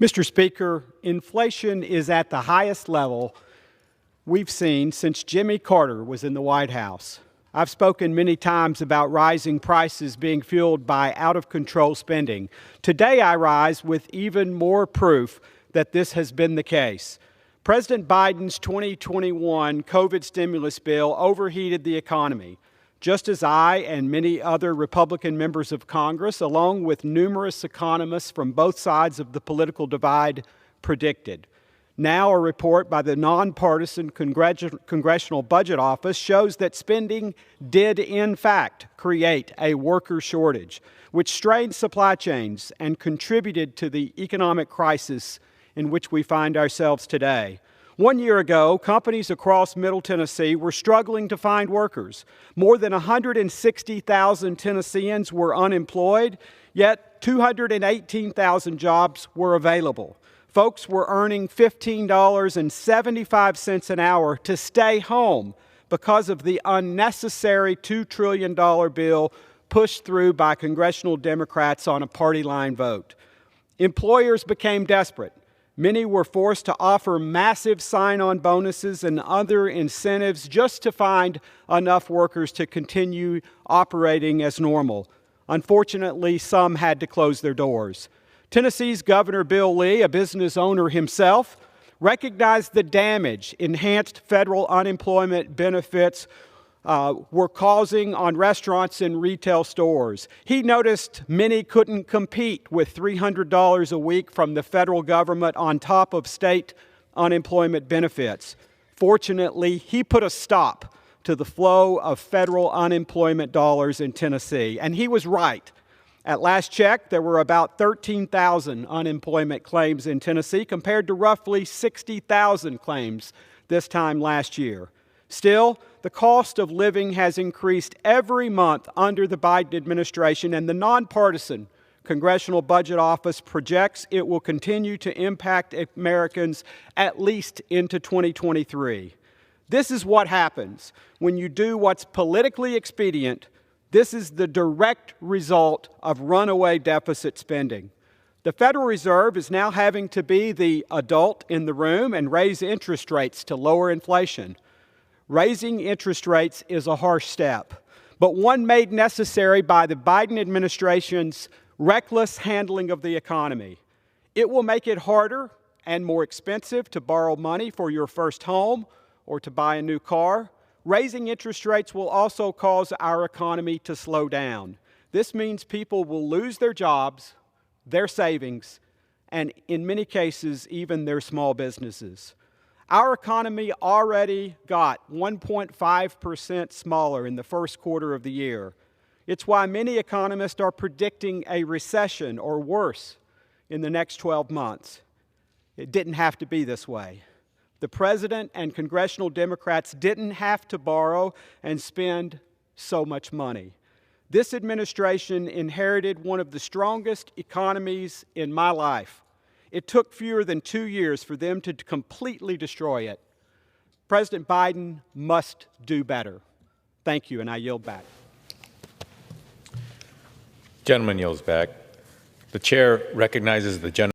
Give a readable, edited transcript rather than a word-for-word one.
Mr. Speaker, inflation is at the highest level we've seen since Jimmy Carter was in the White House. I've spoken many times about rising prices being fueled by out-of-control spending. Today I rise with even more proof that this has been the case. President Biden's 2021 COVID stimulus bill overheated the economy, just as I and many other Republican members of Congress, along with numerous economists from both sides of the political divide, predicted. Now, a report by the nonpartisan Congressional Budget Office shows that spending did, in fact, create a worker shortage, which strained supply chains and contributed to the economic crisis in which we find ourselves today. 1 year ago, companies across Middle Tennessee were struggling to find workers. More than 160,000 Tennesseans were unemployed, yet 218,000 jobs were available. Folks were earning $15.75 an hour to stay home because of the unnecessary $2 trillion bill pushed through by congressional Democrats on a party line vote. Employers became desperate. Many were forced to offer massive sign-on bonuses and other incentives just to find enough workers to continue operating as normal. Unfortunately, some had to close their doors. Tennessee's Governor Bill Lee, a business owner himself, recognized the damage enhanced federal unemployment benefits were causing on restaurants and retail stores. He noticed many couldn't compete with $300 a week from the federal government on top of state unemployment benefits. Fortunately, he put a stop to the flow of federal unemployment dollars in Tennessee, and he was right. At last check, there were about 13,000 unemployment claims in Tennessee compared to roughly 60,000 claims this time last year. Still, the cost of living has increased every month under the Biden administration, and the nonpartisan Congressional Budget Office projects it will continue to impact Americans at least into 2023. This is what happens when you do what's politically expedient. This is the direct result of runaway deficit spending. The Federal Reserve is now having to be the adult in the room and raise interest rates to lower inflation. Raising interest rates is a harsh step, but one made necessary by the Biden administration's reckless handling of the economy. It will make it harder and more expensive to borrow money for your first home or to buy a new car. Raising interest rates will also cause our economy to slow down. This means people will lose their jobs, their savings, and in many cases, even their small businesses. Our economy already got 1.5% smaller in the first quarter of the year. It's why many economists are predicting a recession or worse in the next 12 months. It didn't have to be this way. The president and congressional Democrats didn't have to borrow and spend so much money. This administration inherited one of the strongest economies in my life. It took fewer than 2 years for them to completely destroy it. President Biden must do better. Thank you, and I yield back. Gentleman yields back. The chair recognizes the gentleman.